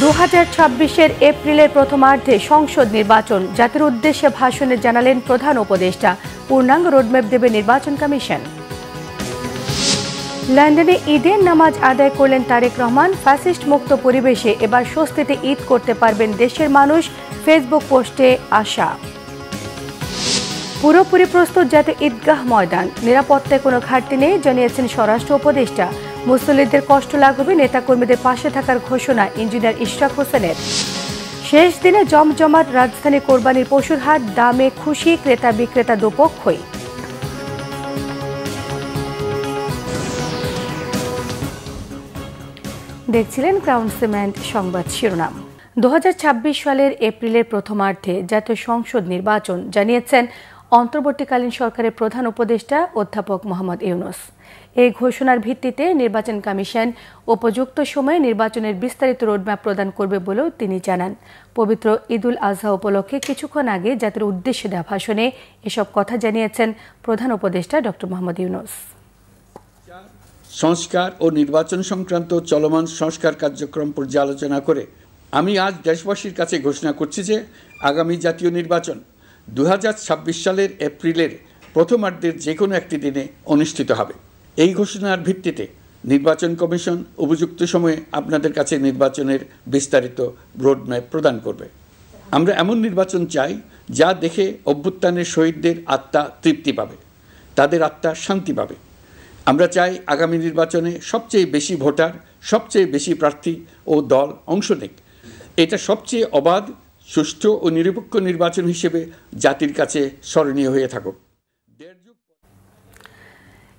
2026-এর এপ্রিলের প্রথমার্ধে সংসদ নির্বাচন, জাতির উদ্দেশ্যে ভাষণে জানালেন প্রধান উপদেষ্টা। পূর্ণাঙ্গ রোডম্যাপ দেবে নির্বাচন কমিশন। লন্ডনে ঈদের নামাজ আদায় করলেন তারেক রহমান। ফ্যাসিস্ট মুক্ত পরিবেশে এবার স্বস্তিতে ঈদ করতে পারবেন দেশের মানুষ, ফেসবুক পোস্টে আশা। পুরোপুরি প্রস্তুত জাতীয় ঈদগাহ ময়দান, নিরাপত্তায় কোনো ঘাটতি নেই জানিয়েছেন স্বরাষ্ট্র উপদেষ্টা। মুসল্লিদের কষ্ট লাগবে, নেতাকর্মীদের পাশে থাকার ঘোষণা ইঞ্জিনিয়ার ইশরাক হোসেনের। শেষ দিনে জমজমাট রাজধানী কোরবানির পশুর হাট, দামে খুশি ক্রেতা বিক্রেতা দুপক্ষই। দেখছিলেন ক্রাউন সিমেন্ট সংবাদ শিরোনাম। 2026 সালের এপ্রিলের প্রথমার্ধে জাতীয় সংসদ নির্বাচন, জানিয়েছেন অন্তর্বর্তীকালীন সরকারের প্রধান উপদেষ্টা অধ্যাপক মোহাম্মদ ইউনূস। এই ঘোষণার ভিত্তিতে নির্বাচন কমিশন উপযুক্ত সময়ে নির্বাচনের বিস্তারিত রোডম্যাপ প্রদান করবে বলেও তিনি জানান। পবিত্র ঈদুল আজহা উপলক্ষে কিছুক্ষণ আগে জাতির উদ্দেশ্যে দেওয়া ভাষণে এসব কথা জানিয়েছেন প্রধান উপদেষ্টা ডক্টর মোহাম্মদ ইউনূস। সংস্কার ও নির্বাচন সংক্রান্ত চলমান সংস্কার কার্যক্রম পর্যালোচনা করে আমি আজ দেশবাসীর কাছে ঘোষণা করছি যে আগামী জাতীয় নির্বাচন 2026 সালের এপ্রিলের প্রথমার্ধের যে কোনো একটি দিনে অনুষ্ঠিত হবে। এই ঘোষণার ভিত্তিতে নির্বাচন কমিশন উপযুক্ত সময়ে আপনাদের কাছে নির্বাচনের বিস্তারিত রোডম্যাপ প্রদান করবে। আমরা এমন নির্বাচন চাই যা দেখে অভ্যুত্থানের শহীদদের আত্মা তৃপ্তি পাবে, তাদের আত্মা শান্তি পাবে। আমরা চাই আগামী নির্বাচনে সবচেয়ে বেশি ভোটার, সবচেয়ে বেশি প্রার্থী ও দল অংশ নেক। এটা সবচেয়ে অবাধ, সুষ্ঠু ও নিরপেক্ষ নির্বাচন হিসেবে জাতির কাছে স্মরণীয় হয়ে থাকুক।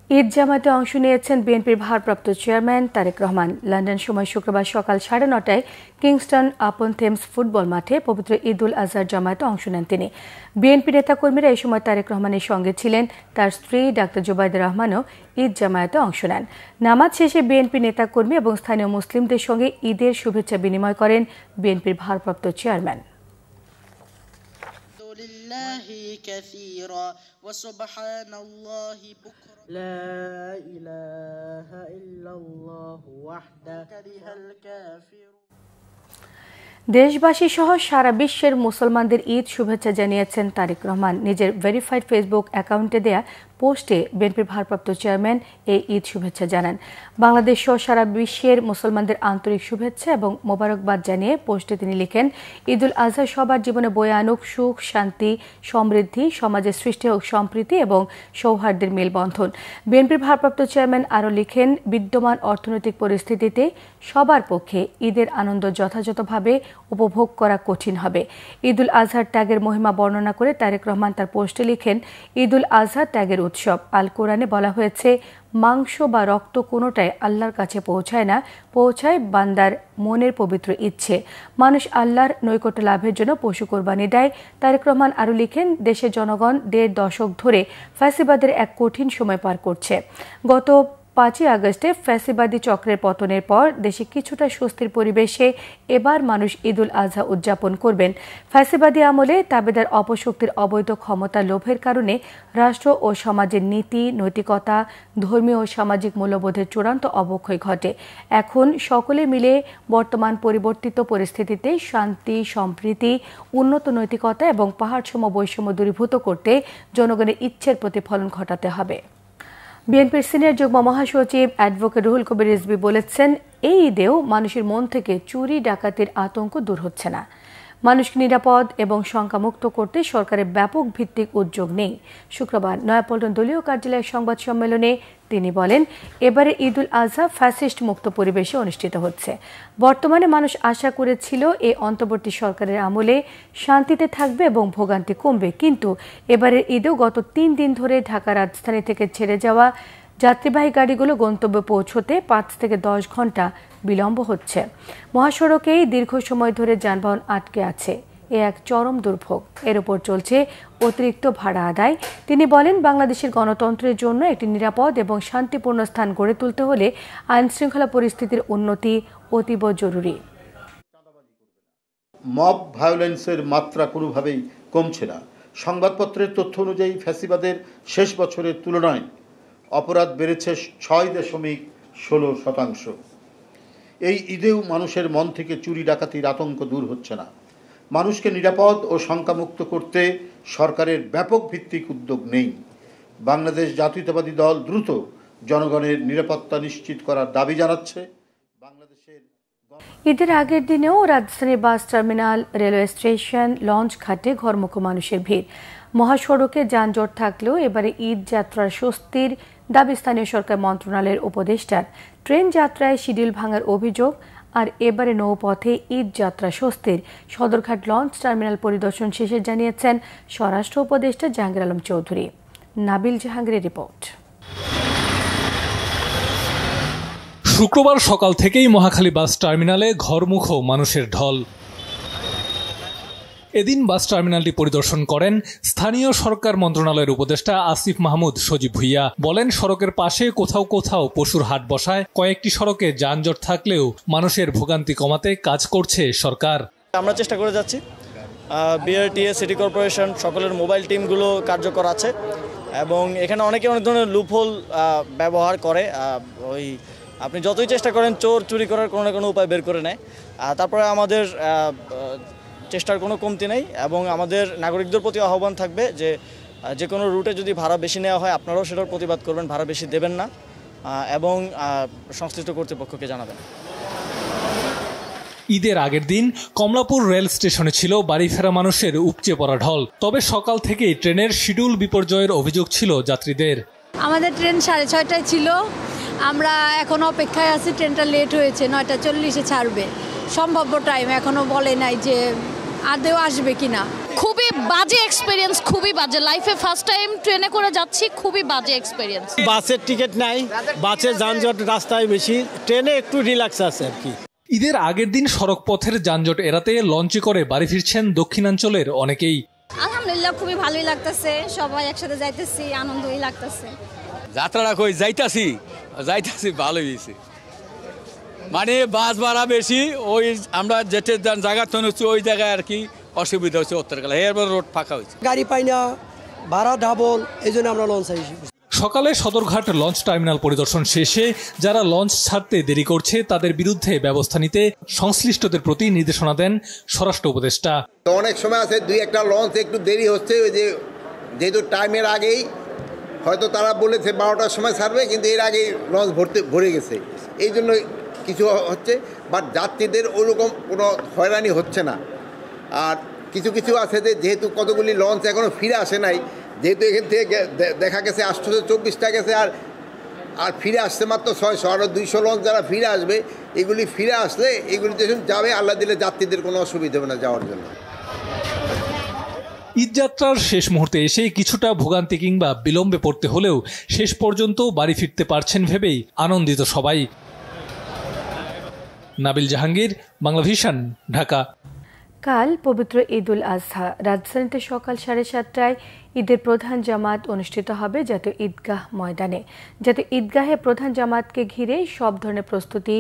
ঈদ জামাতে অংশ নিয়েছেন বিএনপির ভারপ্রাপ্ত চেয়ারম্যান তারেক রহমান। লন্ডন সময় শুক্রবার সকাল 9:30টায় কিংস্টন আপন থেমস ফুটবল মাঠে পবিত্র ঈদুল আজহার জামায়াতে অংশ নেন তিনি। বিএনপি নেতাকর্মীরা এই সময় তারেক রহমানের সঙ্গে ছিলেন। তার স্ত্রী ডাক্তার জুবাইদা রহমানও ঈদ জামায়াতে অংশ নেন। নামাজ শেষে বিএনপি নেতাকর্মী এবং স্থানীয় মুসলিমদের সঙ্গে ঈদের শুভেচ্ছা বিনিময় করেন বিএনপির ভারপ্রাপ্ত চেয়ারম্যান। لا إله إلا الله وحده كره الكافرون। দেশবাসী সহ সারা বিশ্বের মুসলমানদের ঈদ শুভেচ্ছা জানিয়েছেন তারেক রহমান। নিজের ভেরিফাইড ফেসবুক অ্যাকাউন্টে দেয়া পোস্টে বিএনপির ভারপ্রাপ্ত চেয়ারম্যান এই ঈদ শুভেচ্ছা জানান। বাংলাদেশ সহ সারা বিশ্বের মুসলমানদের আন্তরিক শুভেচ্ছা এবং মোবারকবাদ জানিয়ে পোস্টে তিনি লিখেন, ঈদুল আজহা সবার জীবনে বয়ে আনুক সুখ, শান্তি, সমৃদ্ধি, সমাজে সৃষ্টি হোক সম্প্রীতি এবং সৌহার্দ্যের মেলবন্ধন। বিএনপির ভারপ্রাপ্ত চেয়ারম্যান আরও লিখেন, বিদ্যমান অর্থনৈতিক পরিস্থিতিতে সবার পক্ষে ঈদের আনন্দ যথাযথভাবে উপভোগ করা কঠিন হবে। ঈদুল আজহার ত্যাগের মহিমা বর্ণনা করে তারেক রহমান তার পোস্টে লিখেন, ঈদুল আজহা ত্যাগের উৎসব। আল কোরআনে বলা হয়েছে, মাংস বা রক্ত কোনোটাই আল্লাহর কাছে পৌঁছায় না, পৌঁছায় বান্দার মনের পবিত্র ইচ্ছে। মানুষ আল্লাহর নৈকট্য লাভের জন্য পশু কোরবানি দেয়। তারেক রহমান আরও লিখেন, দেশের জনগণ 1.5 দশক ধরে ফ্যাসিবাদের এক কঠিন সময় পার করছে। গত 5 আগস্টে ফ্যাসিবাদী চক্রের পতনের পর দেশে কিছুটা স্বস্তির পরিবেশে এবার মানুষ ঈদুল আজহা উদযাপন করবেন। ফ্যাসিবাদী আমলে তাবেদার অপশক্তির অবৈধ ক্ষমতা লোভের কারণে রাষ্ট্র ও সমাজের নীতি, নৈতিকতা, ধর্মীয় ও সামাজিক মূল্যবোধের চূড়ান্ত অবক্ষয় ঘটে। এখন সকলে মিলে বর্তমান পরিবর্তিত পরিস্থিতিতে শান্তি, সম্প্রীতি, উন্নত নৈতিকতা এবং পাহাড়সম বৈষম্য দূরীভূত করতে জনগণের ইচ্ছের প্রতিফলন ঘটাতে হবে। বিএনপির সিনিয়র যুগ্ম মহাসচিব অ্যাডভোকেট রুহুল কবির রিজভী বলেছেন, এই ঈদেও মানুষের মন থেকে চুরি ডাকাতির আতঙ্ক দূর হচ্ছে না। মানুষকে নিরাপদ এবং শঙ্কামুক্ত করতে সরকারের ব্যাপক ভিত্তিক উদ্যোগ নেই। শুক্রবার নয়াপল্টন দলীয় কার্যালয়ের সংবাদ সম্মেলনে তিনি বলেন, এবারে ঈদুল আজহা ফ্যাসিস্ট মুক্ত পরিবেশে অনুষ্ঠিত হচ্ছে। বর্তমানে মানুষ আশা করেছিল এই অন্তর্বর্তী সরকারের আমলে শান্তিতে থাকবে এবং ভোগান্তি কমবে, কিন্তু এবারের ঈদেও গত 3 দিন ধরে ঢাকা রাজধানী থেকে ছেড়ে যাওয়া যাত্রীবাহী গাড়িগুলো গন্তব্যে পৌঁছতে 5 থেকে 10 ঘন্টা বিলম্ব হচ্ছে। মহাসড়কেই দীর্ঘ সময় ধরে যানবাহন আটকে আছে। এ এক চরম দুর্ভোগ। এর উপর চলছে অতিরিক্ত ভাড়া আদায়। তিনি বলেন, বাংলাদেশের গণতন্ত্রের জন্য একটি নিরাপদ এবং শান্তিপূর্ণ স্থান গড়ে তুলতে হলে আইন শৃঙ্খলা পরিস্থিতির উন্নতি অতীব জরুরি। মব ভায়োলেন্সের মাত্রা কোনোভাবেই কমছে না। সংবাদপত্রের তথ্য অনুযায়ী ফ্যাসিবাদের শেষ বছরের তুলনায় অপরাধ বেড়েছে 6.16%। এই ঈদেও মানুষের মন থেকে চুরি ডাকাতির আতঙ্ক দূর হচ্ছে না। মানুষকে নিরাপদ ও শঙ্কামুক্ত করতে সরকারের ব্যাপক ভিত্তিক উদ্যোগ নেই। বাংলাদেশ জাতীয়তাবাদী দল দ্রুত জনগণের নিরাপত্তা নিশ্চিত করার দাবি জানাচ্ছে। বাংলাদেশের ঈদের আগের দিনেও রাজধানীর bus terminal, railway station, launch ঘাটে ঘরমুখো মানুষের ভিড়। মহাসড়কে যানজট থাকলেও এবারে ঈদ যাত্রার স্বস্তির দাবি স্থানীয় সরকার মন্ত্রণালয়ের উপদেষ্টার। ট্রেন যাত্রায় শিডিউল ভাঙার অভিযোগ, আর এবারে নৌপথে ঈদ যাত্রা স্বস্তির। সদরঘাট লঞ্চ টার্মিনাল পরিদর্শন শেষে জানিয়েছেন স্বরাষ্ট্র উপদেষ্টা জাহাঙ্গীর আলম চৌধুরী। নাবিল জাহাঙ্গীরের রিপোর্ট। শুক্রবার সকাল থেকেই মহাখালী বাস টার্মিনালে ঘরমুখো মানুষের ঢল। এদিন বাস টার্মিনালটি পরিদর্শন করেন স্থানীয় সরকার মন্ত্রণালয়ের উপদেষ্টা আসিফ মাহমুদ সজীব ভুইয়া। বলেন, সড়কের পাশে কোথাও কোথাও পশুর হাট বসায়, কয়েকটি সড়কে যানজট থাকলেও মানুষের ভোগান্তি কমাতে কাজ করছে সরকার। আমরা চেষ্টা করে যাচ্ছি, বিআরটিএ, সিটি কর্পোরেশন সকলের মোবাইল টিমগুলো কার্যকর আছে এবং এখানে অনেকে অনেক ধরনের লুপহোল ব্যবহার করে। ওই আপনি যতই চেষ্টা করেন চোর চুরি করার কোনো না কোনো উপায় বের করে নেয়। তারপরে আমাদের চেষ্টার কোনো কমতি নেই এবং আমাদের নাগরিকদের প্রতি আহ্বান থাকবে যে কোনো রুটে যদি ভাড়া বেশি নেওয়া হয় আপনারাও সেটার প্রতিবাদ করবেন, ভাড়া বেশি দেবেন না এবং সংশ্লিষ্ট কর্তৃপক্ষকে জানাবেন। ঈদের আগের দিন কমলাপুর রেল স্টেশনে ছিল বাড়ি ফেরা মানুষের উপচে পড়া ঢল। তবে সকাল থেকেই ট্রেনের শিডিউল বিপর্যয়ের অভিযোগ ছিল যাত্রীদের। আমাদের ট্রেন 6:30টায় ছিল, আমরা এখন অপেক্ষায় আছি। ট্রেনটা লেট হয়েছে, 9:40-এ ছাড়বে। সম্ভাব্য টাইম এখনো বলে নাই যে আদেও আসবে কিনা। খুবই বাজে এক্সপেরিয়েন্স, খুবই বাজে। লাইফে ফার্স্ট টাইম ট্রেনে করে যাচ্ছি, খুবই বাজে এক্সপেরিয়েন্স। বাসের টিকিট নাই, বাসের যানজট রাস্তায় বেশি, ট্রেনে একটু রিল্যাক্স আছে আর কি। ঈদের আগের দিন সড়ক পথের যানজট এড়াতে লঞ্চে করে বাড়ি ফিরছেন দক্ষিণাঞ্চলের অনেকেই। আলহামদুলিল্লাহ খুবই ভালোই লাগতেছে, সবাই একসাথে যাইতেছি, আনন্দই লাগতেছে। যাত্রাটা কই যাইতাছি ভালোই হয়েছে, মানে বাস ভাড়া বেশি, ওই আমরা যেতে জায়গা তনুচ্ছি ওই জায়গায় আর কি অসুবিধা হচ্ছে উত্তরকালে, এরপর রোড ফাঁকা হয়েছে, গাড়ি পাই না, ভাড়া ডাবল, এই জন্য আমরা লঞ্চ আইছি। সকালে সদরঘাট লঞ্চ টার্মিনাল পরিদর্শন শেষে যারা লঞ্চ ছাড়তে দেরি করছে তাদের বিরুদ্ধে ব্যবস্থা নিতে সংশ্লিষ্টদের প্রতি নির্দেশনা দেন স্বরাষ্ট্র উপদেষ্টা। অনেক সময় আছে 2-1টা লঞ্চ একটু দেরি হচ্ছে, ওই যেহেতু টাইমের আগেই হয়তো তারা বলেছে 12টার সময় ছাড়বে, কিন্তু এর আগেই লঞ্চ ভরে গেছে, এই জন্য কিছু হচ্ছে। বাট যাত্রীদের ওইরকম কোনো হয়রানি হচ্ছে না। আর কিছু কিছু আছে যেহেতু কতগুলি লঞ্চ এখনও ফিরে আসে নাই, যেহেতু এখান থেকে দেখা গেছে 824টা গেছে, আর ফিরে আসছে মাত্র 600, আরও 200 লঞ্চ যারা ফিরে আসবে, এগুলি ফিরে আসলে এগুলি যখন যাবে আল্লাহ দিলে যাত্রীদের কোনো অসুবিধা হবে না যাওয়ার জন্য। ঈদযাত্রার শেষ মুহূর্তে এসে কিছুটা ভোগান্তি কিংবা বিলম্বে পড়তে হলেও শেষ পর্যন্ত বাড়ি ফিরতে পারছেন ভেবেই আনন্দিত সবাই। নাবিল জাহাঙ্গীর, বাংলা ভিশন, ঢাকা। কাল পবিত্র ঈদ উল আজহা। রাজধানীতে সকাল 7:30টায় ঈদের প্রধান জামাত অনুষ্ঠিত হবে জাতীয় ঈদগাহ ময়দানে। জাতীয় ঈদগাহে প্রধান জামাতকে ঘিরে সব ধরনের প্রস্তুতি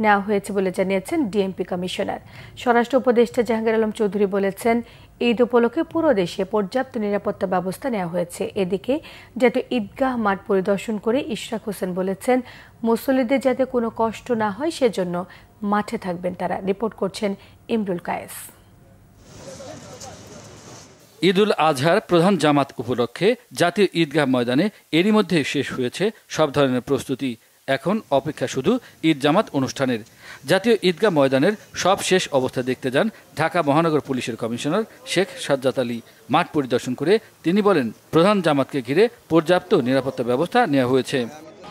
নেওয়া হয়েছে বলে জানিয়েছেন ডিএমপি কমিশনার। স্বরাষ্ট্র উপদেষ্টা জাহাঙ্গীর আলম চৌধুরী বলেছেন, ঈদ উপলক্ষে পুরো দেশে পর্যাপ্ত নিরাপত্তা ব্যবস্থা নেওয়া হয়েছে। এদিকে জাতীয় ঈদগাহ মাঠ পরিদর্শন করে ইশরাক হোসেন বলেছেন, মুসল্লিদের যাতে কোনো কষ্ট না হয় সেজন্য মাঠে থাকবেন তারা। রিপোর্ট করছেন ইমরুল কায়েস। ঈদ উল আজহার প্রধান জামাত উপলক্ষে জাতীয় ঈদগাহ ময়দানে এরই মধ্যে শেষ হয়েছে সব ধরনের প্রস্তুতি। এখন অপেক্ষা শুধু ঈদ জামাত অনুষ্ঠানের। জাতীয় ঈদগাহ ময়দানের সব শেষ অবস্থা দেখতে যান ঢাকা মহানগর পুলিশের কমিশনার শেখ সাজ্জাদ আলী। মাঠ পরিদর্শন করে তিনি বলেন, প্রধান জামাতকে ঘিরে পর্যাপ্ত নিরাপত্তা ব্যবস্থা নেওয়া হয়েছে।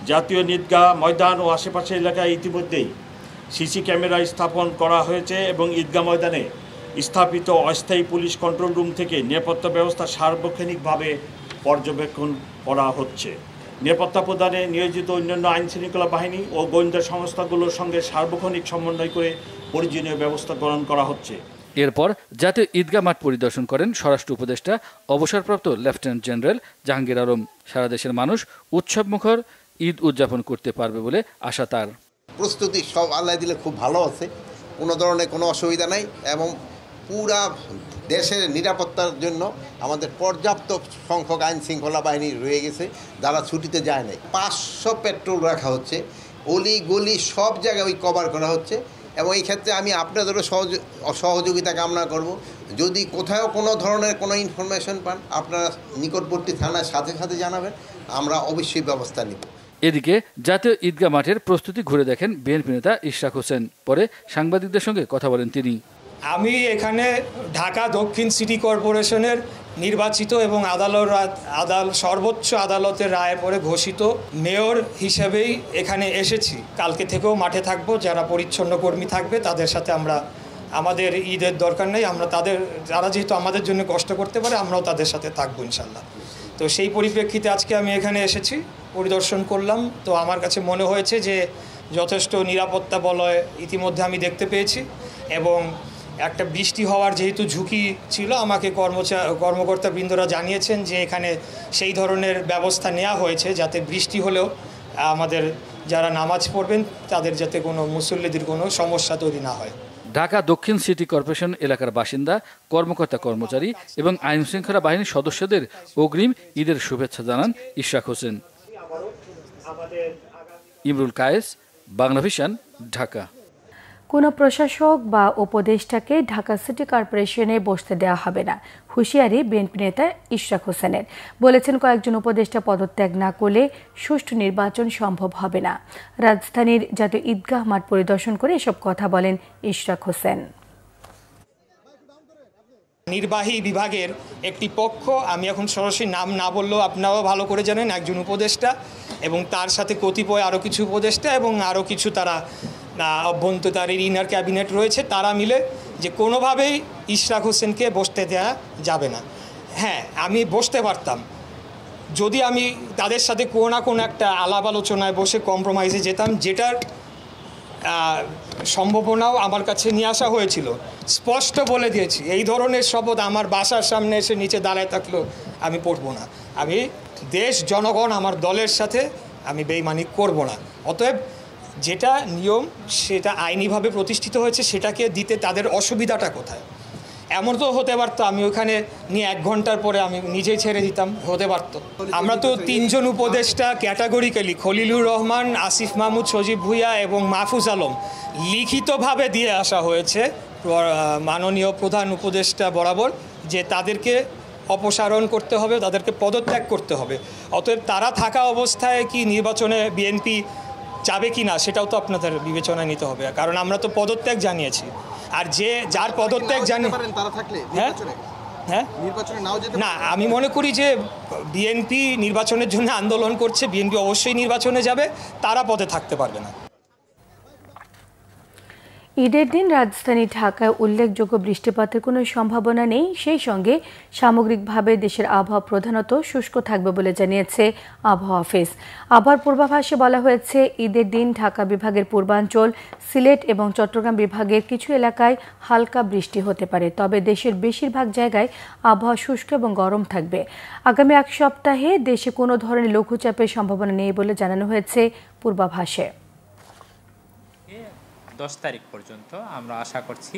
জাতীয় ঈদগাহ ময়দান ও আশেপাশের এলাকায় ইতিমধ্যেই সিসি ক্যামেরা স্থাপন করা হয়েছে এবং ঈদগাহ ময়দানে স্থাপিত অস্থায়ী পুলিশ কন্ট্রোল রুম থেকে নিরাপত্তা ব্যবস্থা সার্বক্ষণিকভাবে পর্যবেক্ষণ করা হচ্ছে। নিরাপত্তা প্রদানে নিয়োজিত অন্যান্য আইনশৃঙ্খলা বাহিনী ও গোয়েন্দা সংস্থাগুলোর সঙ্গে সার্বক্ষণিক সমন্বয় করে প্রয়োজনীয় ব্যবস্থা গ্রহণ করা হচ্ছে। এরপর জাতীয় ঈদগাহ মাঠ পরিদর্শন করেন স্বরাষ্ট্র উপদেষ্টা অবসরপ্রাপ্ত লেফটেন্যান্ট জেনারেল জাহাঙ্গীর আলম। সারা দেশের মানুষ উৎসবমুখর ঈদ উদযাপন করতে পারবে বলে আশা তার। প্রস্তুতি সব আল্লাহ দিলে খুব ভালো আছে, কোনো ধরনের কোনো অসুবিধা নাই এবং পুরা দেশের নিরাপত্তার জন্য আমাদের পর্যাপ্ত সংখ্যক আইন শৃঙ্খলা বাহিনী রয়ে গেছে, যারা ছুটিতে যায় নাই। 500 পেট্রোল রাখা হচ্ছে অলি গলি সব জায়গায় ওই কভার করা হচ্ছে। এবং এই ক্ষেত্রে আমি আপনাদেরও সহযোগিতা কামনা করব। যদি কোথাও কোনো ধরনের কোনো ইনফরমেশন পান আপনারা নিকটবর্তী থানার সাথে সাথে জানাবেন, আমরা অবশ্যই ব্যবস্থা নিব। এদিকে জাতীয় ঈদগাহ মাঠের প্রস্তুতি ঘুরে দেখেন বিএনপি নেতা ইশরাক হোসেন। পরে সাংবাদিকদের সঙ্গে কথা বলেন তিনি। আমি এখানে ঢাকা দক্ষিণ সিটি কর্পোরেশনের নির্বাচিত এবং সর্বোচ্চ আদালতের রায়ে পরে ঘোষিত মেয়র হিসেবেই এখানে এসেছি। কালকে থেকেও মাঠে থাকব। যারা পরিচ্ছন্ন কর্মী থাকবে তাদের সাথে আমাদের ঈদের দরকার নেই, যারা যেহেতু আমাদের জন্য কষ্ট করতে পারে আমরাও তাদের সাথে থাকবো ইনশাল্লাহ। তো সেই পরিপ্রেক্ষিতে আজকে আমি এখানে এসেছি, পরিদর্শন করলাম। তো আমার কাছে মনে হয়েছে যে যথেষ্ট নিরাপত্তা বলয় ইতিমধ্যে আমি দেখতে পেয়েছি এবং একটা বৃষ্টি হওয়ার যেহেতু ঝুঁকি ছিল, আমাকে কর্মকর্তাবৃন্দরা জানিয়েছেন যে এখানে সেই ধরনের ব্যবস্থা নেওয়া হয়েছে যাতে বৃষ্টি হলেও আমাদের যারা নামাজ পড়বেন তাদের যাতে কোনো মুসল্লিদের কোনো সমস্যা তৈরি না হয়। ঢাকা দক্ষিণ সিটি কর্পোরেশন এলাকার বাসিন্দা, কর্মকর্তা কর্মচারী এবং আইনশৃঙ্খলা বাহিনীর সদস্যদের অগ্রিম ঈদের শুভেচ্ছা জানান ইশরাক হোসেন। ইমরুল কায়েস, বাংলা ভিশন, ঢাকা। কোনো প্রশাসক বা উপদেষ্টাকে ঢাকা সিটি কর্পোরেশনে বসতে দেওয়া হবে না, হুঁশিয়ারি বিএনপি নেতা ইশরাক হোসেনের। বলেছেন, কয়েকজন উপদেষ্টা পদত্যাগ না করলে সুষ্ঠু নির্বাচন সম্ভব হবে না। রাজধানীর জাতীয় ঈদগাহ মাঠ পরিদর্শন করে এসব কথা বলেন ইশরাক হোসেন। নির্বাহী বিভাগের একটি পক্ষ, আমি এখন সরাসরি নাম না বললেও আপনারাও ভালো করে জানেন, একজন উপদেষ্টা এবং তার সাথে কতিপয় আরও কিছু উপদেষ্টা এবং আরও কিছু তারা অভ্যন্তরীণ ইনার ক্যাবিনেট রয়েছে, তারা মিলে যে কোনোভাবেই ইশরাক হোসেনকে বসতে দেওয়া যাবে না। হ্যাঁ, আমি বসতে পারতাম যদি আমি তাদের সাথে কোনো না কোনো একটা আলাপ আলোচনায় বসে কম্প্রোমাইজে যেতাম, যেটার সম্ভাবনাও আমার কাছে নিয়ে আসা হয়েছিল। স্পষ্ট বলে দিয়েছি, এই ধরনের শপথ আমার বাসার সামনে এসে নিচে দাঁড়ায় থাকলেও আমি পড়ব না। আমি দেশ, জনগণ, আমার দলের সাথে আমি বেইমানি করব না। অতএব যেটা নিয়ম সেটা আইনিভাবে প্রতিষ্ঠিত হয়েছে, সেটাকে দিতে তাদের অসুবিধাটা কোথায়? এমন তো হতে পারতো আমি ওখানে নিয়ে 1 ঘন্টার পরে আমি নিজেই ছেড়ে দিতাম, হতে পারতো। আমরা তো 3 জন উপদেষ্টা ক্যাটাগরিক্যালি, খলিলুর রহমান, আসিফ মাহমুদ, সজীব ভুইয়া এবং মাহফুজ আলম, লিখিতভাবে দিয়ে আসা হয়েছে মাননীয় প্রধান উপদেষ্টা বরাবর যে তাদেরকে অপসারণ করতে হবে, তাদেরকে পদত্যাগ করতে হবে। অতএব তারা থাকা অবস্থায় কি নির্বাচনে বিএনপি যাবে কি না সেটাও তো আপনাদের বিবেচনায় নিতে হবে, কারণ আমরা তো পদত্যাগ জানিয়েছি। আর যার পদত্যাগ না, আমি মনে করি যে বিএনপি নির্বাচনের জন্য আন্দোলন করছে, বিএনপি অবশ্যই নির্বাচনে যাবে, তারা পদে থাকতে পারবে না। ঈদের দিন রাজধানী ঢাকায় উল্লেখযোগ্য বৃষ্টিপাতের কোনো সম্ভাবনা নেই। সেই সঙ্গে সামগ্রিকভাবে দেশের আবহাওয়া প্রধানত শুষ্ক থাকবে বলে জানিয়েছে আবহাওয়া অফিস। আবহাওয়ার পূর্বাভাসে বলা হয়েছে, ঈদের দিন ঢাকা বিভাগের পূর্বাঞ্চল, সিলেট এবং চট্টগ্রাম বিভাগের কিছু এলাকায় হালকা বৃষ্টি হতে পারে, তবে দেশের বেশিরভাগ জায়গায় আবহাওয়া শুষ্ক এবং গরম থাকবে। আগামী 1 সপ্তাহে দেশে কোনো ধরনের লঘুচাপের সম্ভাবনা নেই বলে জানানো হয়েছে পূর্বাভাসে। 10 তারিখ পর্যন্ত আমরা আশা করছি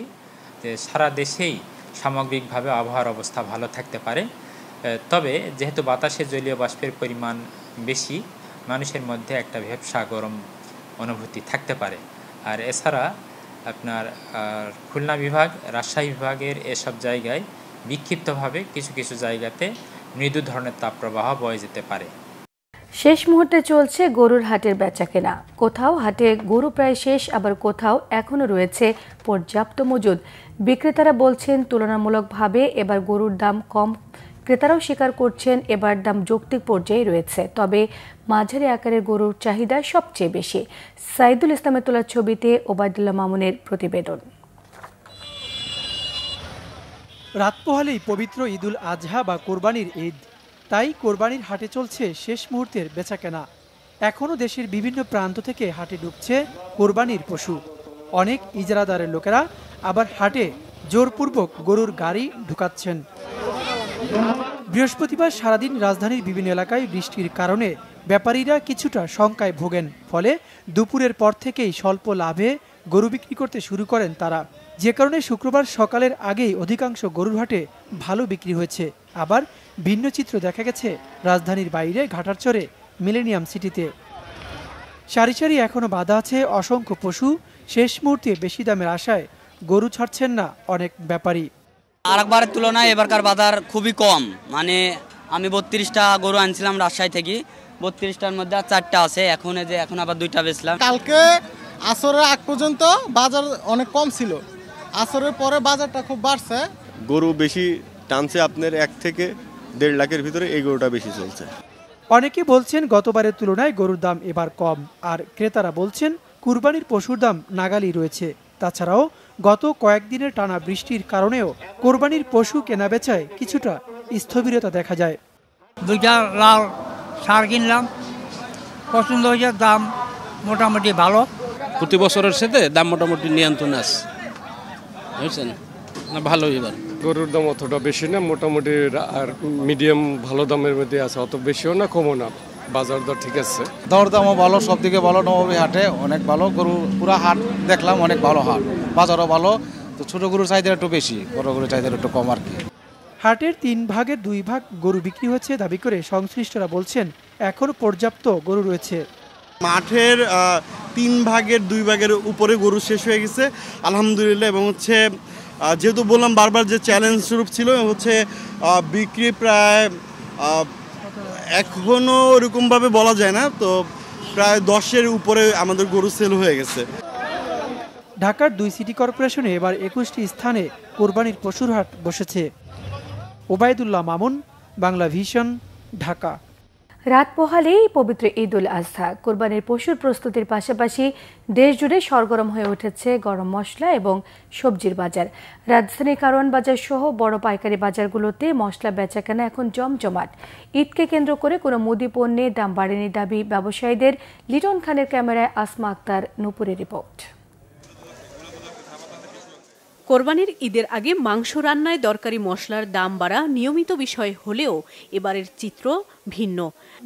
যে সারা দেশেই সামগ্রিকভাবে আবহাওয়ার অবস্থা ভালো থাকতে পারে। তবে যেহেতু বাতাসে জলীয় বাষ্পের পরিমাণ বেশি, মানুষের মধ্যে একটা ভ্যাপসা গরম অনুভূতি থাকতে পারে। আর এছাড়া আপনার খুলনা বিভাগ, রাজশাহী বিভাগের এসব জায়গায় বিক্ষিপ্তভাবে কিছু কিছু জায়গাতে মৃদু ধরনের তাপপ্রবাহ বয়ে যেতে পারে। শেষ মুহূর্তে চলছে গরুর হাটের বেচাকেনা। কোথাও হাটে গরু প্রায় শেষ, আবার কোথাও এখনো রয়েছে পর্যাপ্ত মজুদ। বিক্রেতারা বলছেন তুলনামূলকভাবে এবার গরুর দাম কম। ক্রেতারাও স্বীকার করছেন এবার দাম যৌক্তিক পর্যায়ে রয়েছে, তবে মাঝারি আকারের গরুর চাহিদা সবচেয়ে বেশি। সাইদুল ইসলামের তোলা ছবিতে ওবায়দুল্লাহ মামুনের প্রতিবেদন। রাত পোহালেই পবিত্র ঈদুল আজহা বা কোরবানির ঈদ, তাই কোরবানির হাটে চলছে শেষ মুহূর্তের বেচাকেনা। এখনও দেশের বিভিন্ন প্রান্ত থেকে হাটে ঢুকছে কোরবানির পশু। অনেক ইজারাদারের লোকেরা আবার হাটে জোরপূর্বক গরুর গাড়ি ঢুকাচ্ছেন। বৃহস্পতিবার সারাদিন রাজধানীর বিভিন্ন এলাকায় বৃষ্টির কারণে ব্যাপারীরা কিছুটা শঙ্কায় ভোগেন, ফলে দুপুরের পর থেকেই স্বল্প লাভে গরু বিক্রি করতে শুরু করেন তারা, যে কারণে শুক্রবার সকালের আগেই অধিকাংশ গরুর হাটে ভালো বিক্রি হয়েছে। আবার ভিন্ন চিত্র দেখা গেছে রাজধানীর বাইরে ঘাটারচরে মিলেনিয়াম সিটিতে। সারি সারি এখনো বাধা আছে অসংখ্য পশু, শেষ মুহূর্তে বেশি দামের আশায় গরু ছাড়ছেন না অনেক ব্যাপারী। আরেকবারের তুলনায় এবারকার বাজার খুবই কম, মানে আমি 32টা গরু আনছিলাম রাজশাহী থেকে, 32টার মধ্যে 4টা আছে, এখন আবার 2টা বেচলাম। কালকে আসরের আগ পর্যন্ত বাজার অনেক কম ছিল, আসরের পরে বাজারটা খুব বাড়ছে। গরু বেশি টানছে, আপনার 1 থেকে 1.5 লাখের ভিতরে এই গরুটা বেশি চলছে। অনেকে বলছেন গতবারের তুলনায় গরুর দাম এবার কম, আর ক্রেতারা বলছেন কুরবানির পশুর দাম নাগালই রয়েছে। তাছাড়াও গত কয়েকদিনের টানা বৃষ্টির কারণেও কোরবানির পশু কেনাবেচায় কিছুটা স্থবিরতা দেখা যায়। 2টা লাল ষাঁড় কিনলাম, পছন্দ হয়েছে, দাম মোটামুটি ভালো। প্রতি বছরের সাথে দাম মোটামুটি নিয়ন্ত্রণে আছে, বুঝছেন না, ভালো। এবার গরুর দাম অতটা বেশি না, মোটামুটি আর মিডিয়াম ভালো দামের মধ্যে আছে, অত বেশিও না কমও না, বাজার দর ঠিক আছে। দরদামও ভালো, সব দিকে ভালো। নবমী হাটে অনেক ভালো, গরু পুরা হাট দেখলাম, অনেক ভালো হাট, বাজারও ভালো। তো ছোট গরুর চাহিদা একটু বেশি, বড় গরুর চাহিদা একটু কম আর কি। হাটের 3 ভাগের 2 ভাগ গরু বিক্রি হচ্ছে দাবি করে সংশ্লিষ্টরা বলছেন এখনো পর্যাপ্ত গরু রয়েছে। মাঠের 3 ভাগের 2 ভাগের উপরে গরু শেষ হয়ে গেছে আলহামদুলিল্লাহ। এবং হচ্ছে যেহেতু বললাম বারবার যে চ্যালেঞ্জ স্বরূপ ছিল, হচ্ছে বিক্রি প্রায় এখনও ওরকমভাবে বলা যায় না, তো প্রায় 10-এর উপরে আমাদের গরু সেল হয়ে গেছে। ঢাকার 2 সিটি কর্পোরেশনে এবার 21টি স্থানে কোরবানির পশুর হাট বসেছে। ওবায়দুল্লাহ মামুন, বাংলা ভিশন, ঢাকা। রাত পোহালেই পবিত্র ঈদ উল আজহা। কোরবানির পশুর প্রস্তুতির পাশাপাশি দেশজুড়ে সরগরম হয়ে উঠেছে গরম মশলা এবং সবজির বাজার। রাজধানীর কারওয়ান বাজার সহ বড় পাইকারি বাজারগুলোতে মশলা বেচাকেনা এখন জমজমাট। ঈদকে কেন্দ্র করে কোনো মুদি পণ্যের দাম বাড়েনি দাবি ব্যবসায়ীদের। লিটন খানের ক্যামেরায় আসমা আক্তার, নূপুরের রিপোর্ট। কোরবানির ঈদের আগে মাংস রান্নায় দরকারি মশলার দাম বাড়া নিয়মিত বিষয় হলেও এবারের চিত্র ভিন্ন।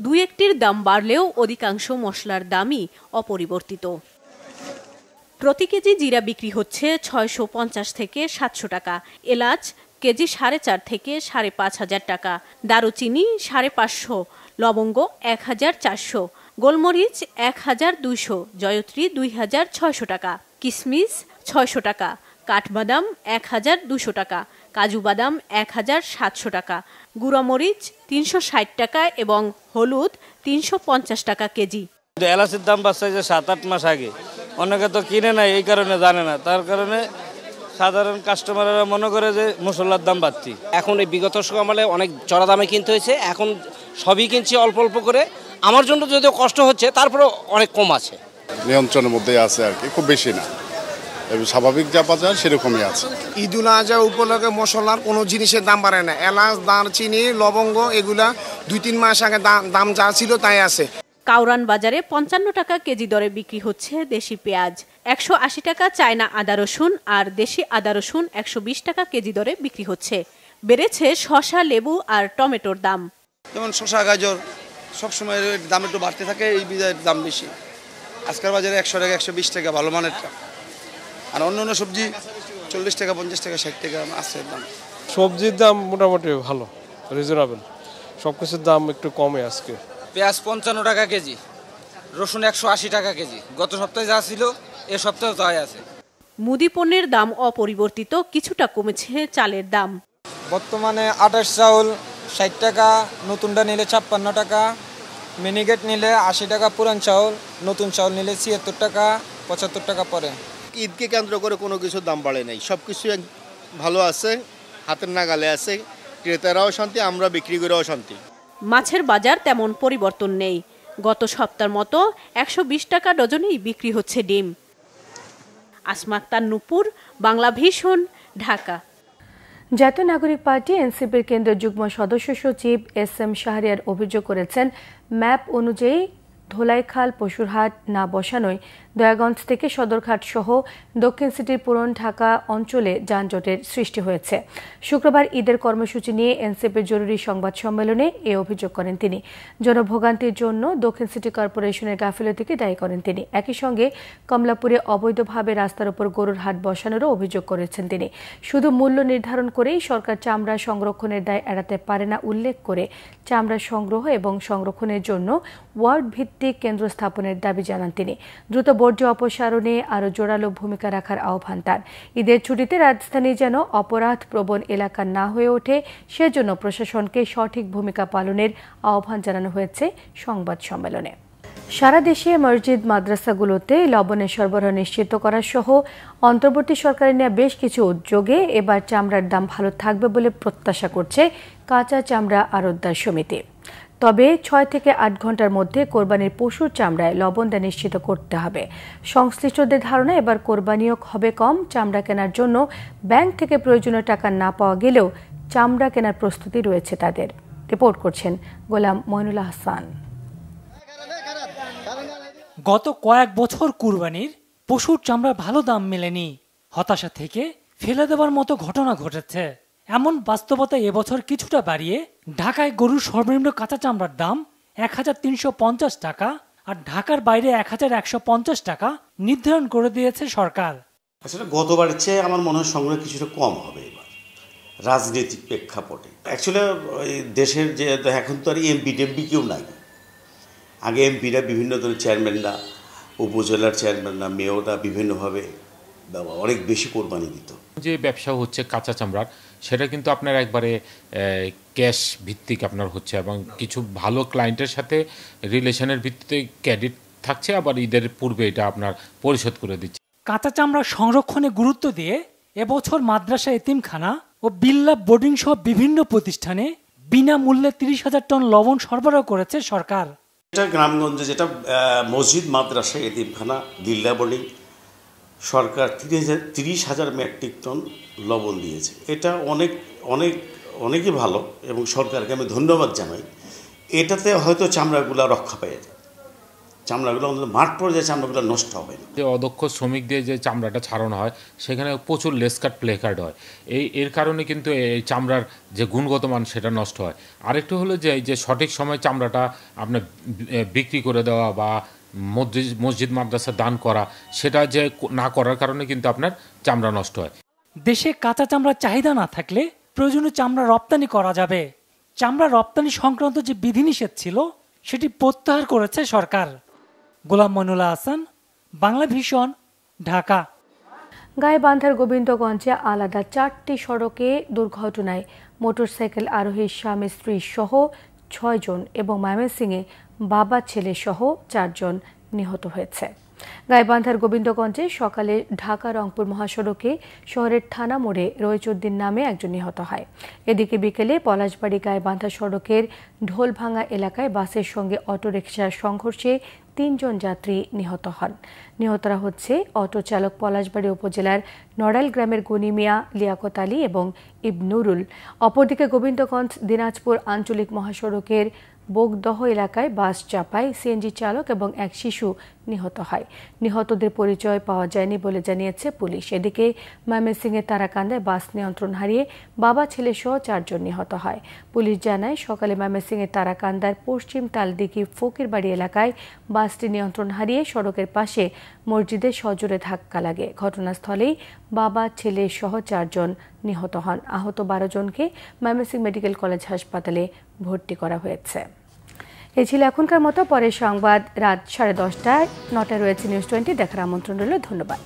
2-1টির দাম বাড়লেও অধিকাংশ মশলার দামই অপরিবর্তিত। প্রতি কেজি জিরা বিক্রি হচ্ছে 650 থেকে 700 টাকা, এলাচ কেজি 4.5 থেকে 5.5 টাকা, দারুচিনি 550, লবঙ্গ 1400, গোলমরিচ 1200, জয়ত্রী 2600 টাকা, কিশমিশ 600 টাকা, কাঠবাদাম 1200 টাকা, কাজু বাদাম 1700 টাকা, গুঁড়ামরিচ 360 টাকা এবং হলুদ 350 টাকা কেজি। এলাচের দাম বাড়ছে যে 7-8 মাস আগে, অনেকে তো কিনে নাই, এই কারণে জানে না, তার কারণে সাধারণ কাস্টমাররা মনে করে যে মশলার দাম বাড়তি। এখন এই বিগত সময়ে অনেক চড়া দামে কিনতে হয়েছে, এখন সবই কিনছি অল্প অল্প করে। আমার জন্য যদিও কষ্ট হচ্ছে, তারপরে অনেক কম আছে, নিয়ন্ত্রণের মধ্যে আছে আর কি, খুব বেশি না, স্বাভাবিক যা বাজার সেরকমই আছে। ঈদ উল আজহা উপলক্ষে মশলার কোনো জিনিসের দাম বাড়ে না। এলাচ, দারচিনি, লবঙ্গ এগুলা 2-3 মাস আগে দাম যা ছিল তাই আছে। কাউরান বাজারে 55 টাকা কেজি দরে বিক্রি হচ্ছে দেশি পেঁয়াজ, 180 টাকা চায়না আদা রসুন আর দেশি আদা রসুন 120 টাকা কেজি দরে বিক্রি হচ্ছে। বেড়েছে শসা, লেবু আর টমেটোর দাম। যেমন শসা, গাজর সবসময় দাম একটু বাড়তে থাকে, এই বিজার দাম বেশি। আজকের বাজারে 100 টাকা 120 টাকা ভালো মানেরটা, আর অন্য সবজি 40 টাকা 50 টাকা 60 টাকা আছে দাম। সবজির দাম মোটামুটি ভালো, রিজনেবল, সবকিছুর দাম একটু কমে আজকে। পেঁয়াজ 55 টাকা কেজি, রসুন 180 টাকা কেজি, গত সপ্তাহে যা ছিল এ সপ্তাহে তাই আছে। মুদি পণ্যের দাম অপরিবর্তিত, কিছুটা কমেছে চালের দাম। বর্তমানে 28 চাউল 60 টাকা, নতুনটা নিলে 56 টাকা, মিনিকেট নিলে 80 টাকা পুরান চাউল, নতুন চাউল নিলে 76 টাকা 75 টাকা পরে। ঈদকে কেন্দ্র করে কোনো কিছুর দাম বাড়ে নাই, সব কিছু ভালো আছে, হাতের নাগালে আছে, ক্রেতারাও শান্তি, আমরা বিক্রি করেও শান্তি। মাছের বাজার তেমন পরিবর্তন নেই, গত সপ্তাহের মতো 120 টাকা ডজনেই বিক্রি হচ্ছে ডিম। আসমা আক্তার, নূপুর, বাংলা ভিশন, ঢাকা। জাতীয় নাগরিক পার্টি এনসিপির কেন্দ্রীয় যুগ্ম সদস্য সচিব SM শাহরিয়ার অভিযোগ করেছেন, ম্যাপ অনুযায়ী ধোলাইখাল পশুর হাট না বসানোয় দয়াগঞ্জ থেকে সদরঘাট সহ দক্ষিণ সিটির পুরান ঢাকা অঞ্চলে যানজটের সৃষ্টি হয়েছে। শুক্রবার ঈদের কর্মসূচি নিয়ে এনসিপির জরুরি সংবাদ সম্মেলনে এ অভিযোগ করেন তিনি। জনভোগান্তির জন্য দক্ষিণ সিটি কর্পোরেশনের গাফিলতিকে দায়ী করেন তিনি। একই সঙ্গে কমলাপুরে অবৈধভাবে রাস্তার উপর গরুর হাট বসানোরও অভিযোগ করেছেন তিনি। শুধু মূল্য নির্ধারণ করেই সরকার চামড়া সংরক্ষণের দায় এড়াতে পারে না উল্লেখ করে চামড়া সংগ্রহ এবং সংরক্ষণের জন্য ওয়ার্ড ভিত্তিক কেন্দ্র স্থাপনের দাবি জানান তিনি। দ্রুত বর্জ্য অপসারণে আরও জোরালো ভূমিকা রাখার আহ্বান তার। ঈদের ছুটিতে রাজধানী যেন অপরাধ প্রবণ এলাকা না হয়ে ওঠে সেজন্য প্রশাসনকে সঠিক ভূমিকা পালনের আহ্বান জানানো হয়েছে সংবাদ সম্মেলনে। সারা দেশে মসজিদ মাদ্রাসাগুলোতে লবণের সরবরাহ নিশ্চিত করা সহ অন্তর্বর্তী সরকারের নেওয়া বেশ কিছু উদ্যোগে এবার চামড়ার দাম ভালো থাকবে বলে প্রত্যাশা করছে কাঁচা চামড়া আড়তদার সমিতি। তবে 6 থেকে 8 ঘন্টার মধ্যে কোরবানির পশুর চামড়ায় লবণ দেওয়া নিশ্চিত করতে হবে। সংশ্লিষ্টদের ধারণা এবার কোরবানিও হবে কম। চামড়া কেনার জন্য ব্যাংক থেকে প্রয়োজনীয় টাকা না পাওয়া গেলেও চামড়া কেনার প্রস্তুতি রয়েছে তাদের। রিপোর্ট করছেন গোলাম মইনুল হাসান। গত কয়েক বছর কুরবানির পশুর চামড়ার ভালো দাম মেলেনি। হতাশা থেকে ফেলে দেওয়ার মতো ঘটনা ঘটেছে। এমন বাস্তবতা এবছর কিছুটা বাড়িয়ে ঢাকায় গরুর সর্বনিম্ন কাঁচা চামড়ার দাম 1350 টাকা আর ঢাকার বাইরে 1150 টাকা নির্ধারণ করে দিয়েছে সরকার। আসলে গতবারের চেয়ে আমার মনে হয় সংগ্রহ কিছুটা কম হবে এবার রাজনৈতিক প্রেক্ষাপটে। অ্যাকচুয়ালি দেশের যে এখন তো আর এমপি টেমপি কেউ নাই। আগে এমপিরা বিভিন্ন ধরনের চেয়ারম্যানরা, উপজেলার চেয়ারম্যানরা, মেয়ররা বিভিন্নভাবে অনেক বেশি কোরবানি দিত। যে ব্যবসা হচ্ছে কাঁচা চামড়ার, সেটা কিন্তু আপনার একবারে ক্যাশ ভিত্তিক আপনার হচ্ছে এবং কিছু ভালো ক্লায়েন্টের সাথে রিলেশনের ভিত্তিতে ক্রেডিট থাকছে, আবার ঈদের পূর্বে এটা আপনার পরিশোধ করে দিচ্ছে। কাঁচা চামড়া সংরক্ষণে গুরুত্ব দিয়ে এবছর মাদ্রাসা, এতিমখানা ও বিল্লা বোর্ডিং সহ বিভিন্ন প্রতিষ্ঠানে বিনামূল্যে 30,000 টন লবণ সরবরাহ করেছে সরকার। এটা গ্রামগঞ্জে যেটা মসজিদ, মাদ্রাসা, এতিমখানা, বিল্লা বোর্ডিং সরকার 30,000 মেট্রিক টন লবণ দিয়েছে। এটা অনেকই ভালো এবং সরকারকে আমি ধন্যবাদ জানাই। এটাতে হয়তো চামড়াগুলো রক্ষা পেয়ে যায়, চামড়াগুলো অন্তত মাঠ পর্যায়ে চামড়াগুলো নষ্ট হবে না। যে অদক্ষ শ্রমিক দিয়ে যে চামড়াটা ছাড়ানো হয় সেখানে প্রচুর লেসকাট প্লেকার্ড হয়, এর কারণে কিন্তু এই চামড়ার যে গুণগত মান সেটা নষ্ট হয়। আরেকটু হলো যে এই যে সঠিক সময় চামড়াটা আপনার বিক্রি করে দেওয়া বা মসজিদ মাদ্রাসা দান করা, সেটা যে না করার কারণে কিন্তু আপনার চামড়া নষ্ট হয়। দেশে কাঁচা চামড়ার চাহিদা না থাকলে প্রয়োজনীয় চামড়া রপ্তানি করা যাবে। চামড়া রপ্তানি সংক্রান্ত যে বিধিনিষেধ ছিল সেটি প্রত্যাহার করেছে সরকার। গোলাম মইনুল হাসান, বাংলা ভিশন, ঢাকা। গাইবান্ধার গোবিন্দগঞ্জে আলাদা 4টি সড়কে দুর্ঘটনায় মোটরসাইকেল আরোহী স্বামী স্ত্রী সহ 6 জন এবং ময়মনসিংহে বাবা ছেলে সহ 4 জন নিহত হয়েছে। গাইবান্ধার গোবিন্দগঞ্জে সকালে ঢাকা রংপুর মহাসড়কে শহরের থানা মোড়ে রইচুদ্দিন নামে একজন নিহত হয়। এদিকে বিকেলে পলাশবাড়ি গাইবান্ধা সড়কের ঢোলভাঙ্গা এলাকায় বাসের সঙ্গে অটোরিকশার সংঘর্ষে 3 জন যাত্রী নিহত হন। নিহতরা হচ্ছে অটো চালক পলাশবাড়ি উপজেলার নড়াইল গ্রামের গনি মিয়া, লিয়াকত আলী এবং ইবনুরুল। অপরদিকে গোবিন্দগঞ্জ দিনাজপুর আঞ্চলিক মহাসড়কের বোগদহ এলাকায় বাস চাপায় সিএনজি চালক এবং এক শিশু নিহত হয়। নিহতদের পরিচয় পাওয়া যায়নি বলে জানিয়েছে পুলিশ। এদিকে ময়মনসিংহের তারাকান্দায় বাস নিয়ন্ত্রণ হারিয়ে বাবা ছেলে সহ 4 জন নিহত হয়। পুলিশ জানায় সকালে ময়মনসিংহের তারাকান্দার পশ্চিম তালদিঘি ফকিরবাড়ি এলাকায় বাসটি নিয়ন্ত্রণ হারিয়ে সড়কের পাশে মসজিদে সজোরে ধাক্কা লাগে। ঘটনাস্থলেই বাবা ছেলে সহ 4 জন নিহত হন। আহত 12 জনকে ময়মনসিংহ মেডিকেল কলেজ হাসপাতালে ভর্তি করা হয়েছে। এই ছিল এখনকার মতো। পরের সংবাদ রাত 10:30টায়। 9টায় রয়েছে নিউজ 20। দেখার আমন্ত্রণ রইল। ধন্যবাদ।